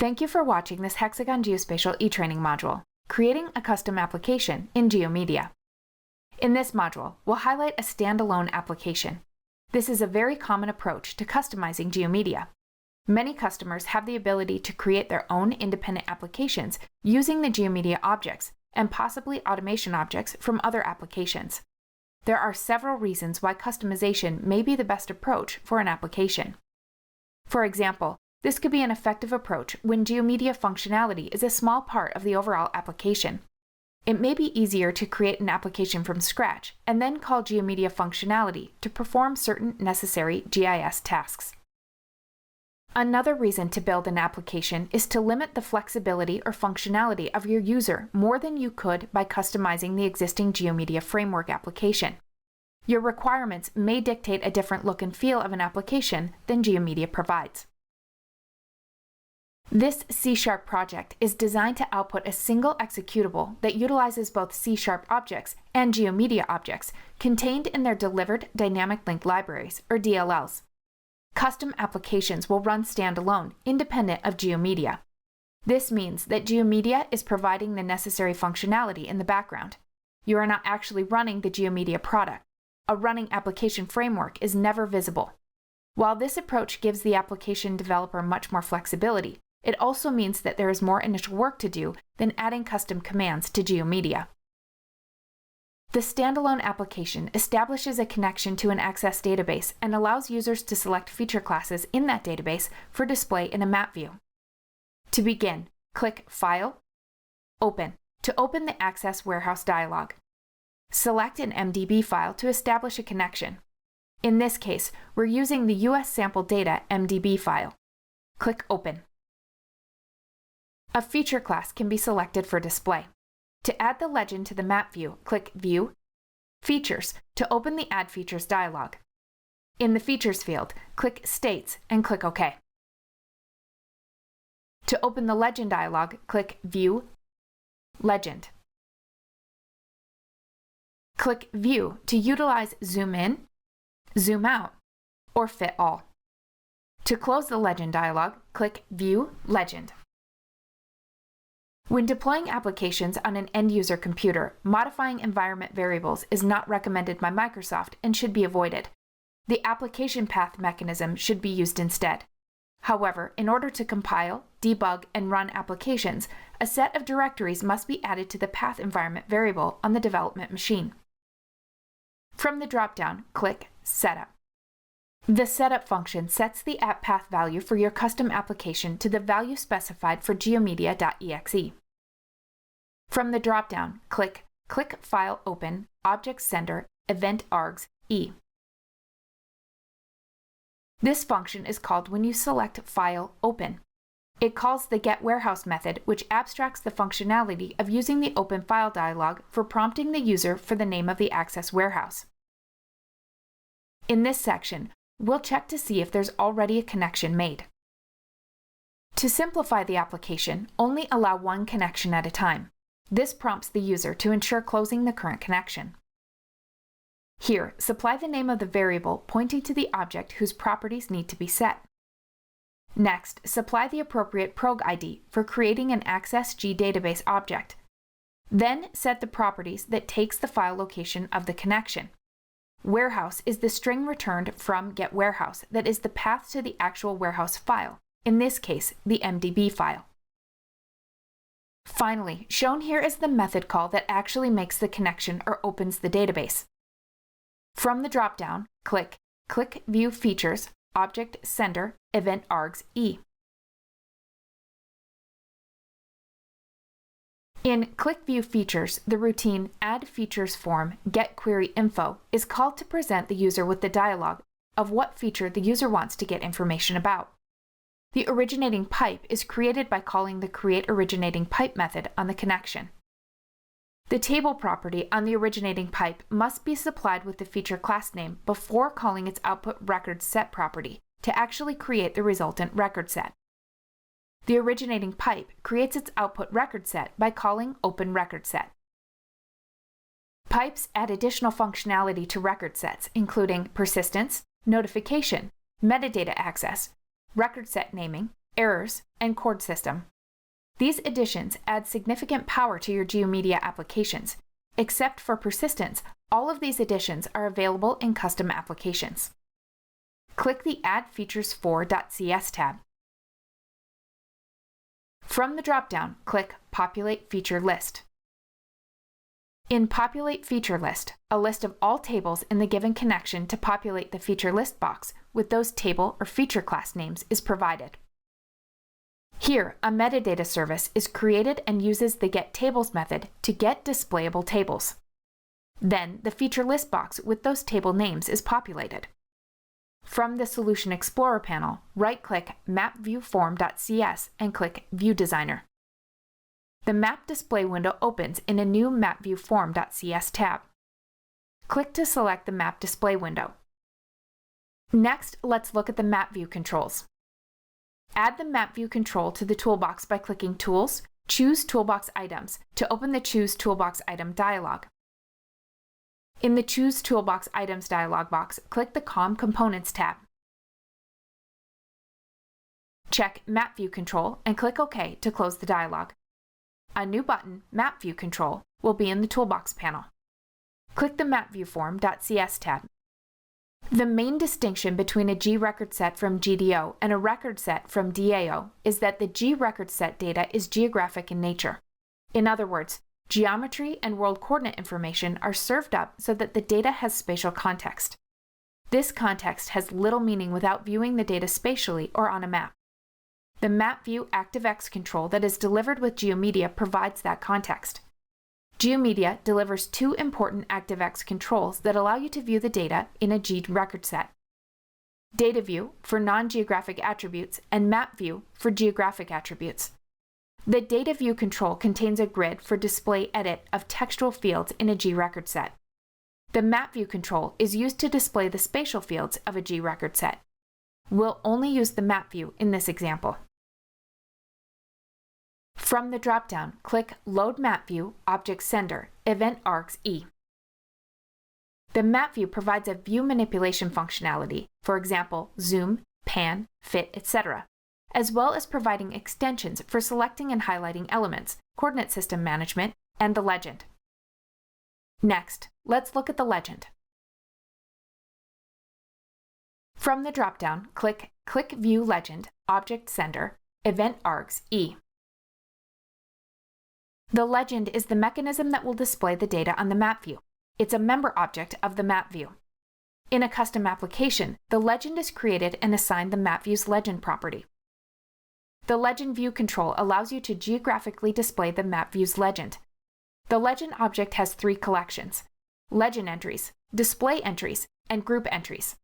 Thank you for watching this Hexagon Geospatial e-training module, Creating a Custom Application in GeoMedia. In this module, we'll highlight a standalone application. This is a very common approach to customizing GeoMedia. Many customers have the ability to create their own independent applications using the GeoMedia objects and possibly automation objects from other applications. There are several reasons why customization may be the best approach for an application. For example, this could be an effective approach when GeoMedia functionality is a small part of the overall application. It may be easier to create an application from scratch and then call GeoMedia functionality to perform certain necessary GIS tasks. Another reason to build an application is to limit the flexibility or functionality of your user more than you could by customizing the existing GeoMedia framework application. Your requirements may dictate a different look and feel of an application than GeoMedia provides. This C# project is designed to output a single executable that utilizes both C# objects and GeoMedia objects contained in their delivered dynamic link libraries, or DLLs. Custom applications will run standalone, independent of GeoMedia. This means that GeoMedia is providing the necessary functionality in the background. You are not actually running the GeoMedia product. A running application framework is never visible. While this approach gives the application developer much more flexibility, it also means that there is more initial work to do than adding custom commands to GeoMedia. The standalone application establishes a connection to an Access database and allows users to select feature classes in that database for display in a map view. To begin, click File, Open to open the Access Warehouse dialog. Select an MDB file to establish a connection. In this case, we're using the US Sample Data MDB file. Click Open. A feature class can be selected for display. To add the legend to the map view, click View, Features to open the Add Features dialog. In the Features field, click States and click OK. To open the Legend dialog, click View, Legend. Click View to utilize Zoom In, Zoom Out, or Fit All. To close the Legend dialog, click View, Legend. When deploying applications on an end-user computer, modifying environment variables is not recommended by Microsoft and should be avoided. The application path mechanism should be used instead. However, in order to compile, debug, and run applications, a set of directories must be added to the path environment variable on the development machine. From the drop-down, click Setup. The setup function sets the app path value for your custom application to the value specified for geomedia.exe. From the drop-down, click File Open, Object Sender, Event args E. This function is called when you select File Open. It calls the getWarehouse method, which abstracts the functionality of using the Open File dialog for prompting the user for the name of the Access warehouse. In this section, we'll check to see if there's already a connection made. To simplify the application, only allow one connection at a time. This prompts the user to ensure closing the current connection. Here, supply the name of the variable pointing to the object whose properties need to be set. Next, supply the appropriate prog ID for creating an Access database object. Then set the properties that takes the file location of the connection. Warehouse is the string returned from getWarehouse that is the path to the actual warehouse file, in this case, the MDB file. Finally, shown here is the method call that actually makes the connection or opens the database. From the drop-down, click View Features, Object Sender, Event args E. In Click View Features, the routine Add Features form Get Query Info is called to present the user with the dialog of what feature the user wants to get information about. The originating pipe is created by calling the createOriginatingPipe method on the connection. The table property on the originating pipe must be supplied with the feature class name before calling its output record set property to actually create the resultant record set. The originating pipe creates its output record set by calling OpenRecordSet. Pipes add additional functionality to record sets, including persistence, notification, metadata access, record set naming, errors, and chord system. These additions add significant power to your GeoMedia applications. Except for persistence, all of these additions are available in custom applications. Click the Add Features for.cs tab. From the dropdown, click Populate Feature List. In Populate Feature List, a list of all tables in the given connection to populate the feature list box with those table or feature class names is provided. Here, a metadata service is created and uses the getTables method to get displayable tables. Then, the feature list box with those table names is populated. From the Solution Explorer panel, right-click MapViewForm.cs and click View Designer. The map display window opens in a new MapViewForm.cs tab. Click to select the map display window. Next, let's look at the map view controls. Add the map view control to the toolbox by clicking Tools, Choose Toolbox Items to open the Choose Toolbox Item dialog. In the Choose Toolbox Items dialog box, click the COM Components tab. Check Map View Control and click OK to close the dialog. A new button, Map View Control, will be in the Toolbox panel. Click the MapViewForm.cs tab. The main distinction between a G record set from GDO and a record set from DAO is that the G record set data is geographic in nature. In other words, geometry and world coordinate information are served up so that the data has spatial context. This context has little meaning without viewing the data spatially or on a map. The MapView ActiveX control that is delivered with GeoMedia provides that context. GeoMedia delivers two important ActiveX controls that allow you to view the data in a G record set. Data View for non-geographic attributes and Map View for geographic attributes. The Data View control contains a grid for display edit of textual fields in a G record set. The Map View control is used to display the spatial fields of a G record set. We'll only use the Map View in this example. From the dropdown, click Load Map View Object Sender Event Args E. The Map View provides a view manipulation functionality, for example, zoom, pan, fit, etc., as well as providing extensions for selecting and highlighting elements, coordinate system management, and the legend. Next, let's look at the legend. From the dropdown, click View Legend Object Sender Event Args E. The legend is the mechanism that will display the data on the map view. It's a member object of the map view. In a custom application, the legend is created and assigned the map view's legend property. The legend view control allows you to geographically display the map view's legend. The legend object has three collections: legend entries, display entries, and group entries.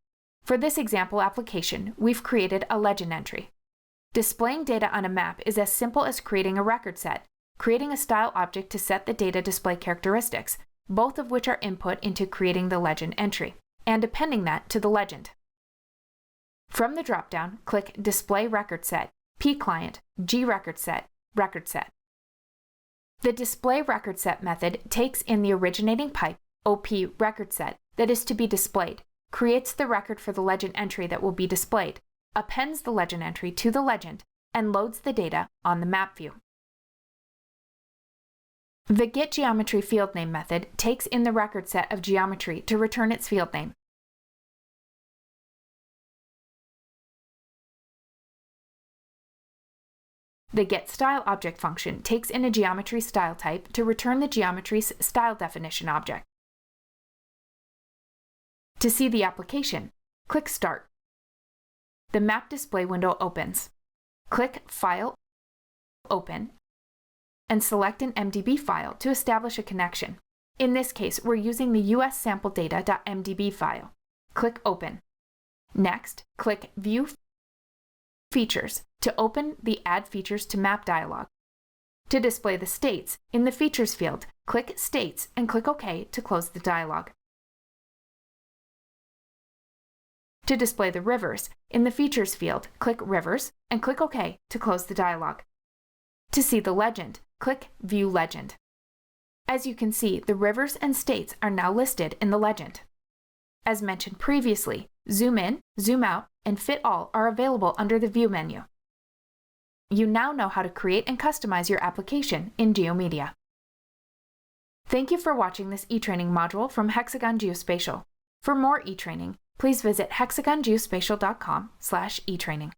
For this example application, we've created a legend entry. Displaying data on a map is as simple as creating a record set, creating a style object to set the data display characteristics, both of which are input into creating the legend entry, and appending that to the legend. From the dropdown, click Display Record Set, pClient, G Record Set, Record Set. The Display Record Set method takes in the originating pipe, OP record set, that is to be displayed, creates the record for the legend entry that will be displayed, appends the legend entry to the legend, and loads the data on the map view. The getGeometry field name method takes in the record set of geometry to return its field name. The getStyle object function takes in a geometry style type to return the geometry's style definition object. To see the application, click Start. The map display window opens. Click File, Open, and select an MDB file to establish a connection. In this case, we're using the ussampledata.mdb file. Click Open. Next, click View Features to open the Add Features to Map dialog. To display the states, in the Features field, click States and click OK to close the dialog. To display the rivers, in the Features field, click Rivers and click OK to close the dialog. To see the legend, click View Legend. As you can see, the rivers and states are now listed in the legend. As mentioned previously, Zoom In, Zoom Out, and Fit All are available under the View menu. You now know how to create and customize your application in GeoMedia. Thank you for watching this e-training module from Hexagon Geospatial. For more e-training, please visit hexagongeospatial.com/etraining.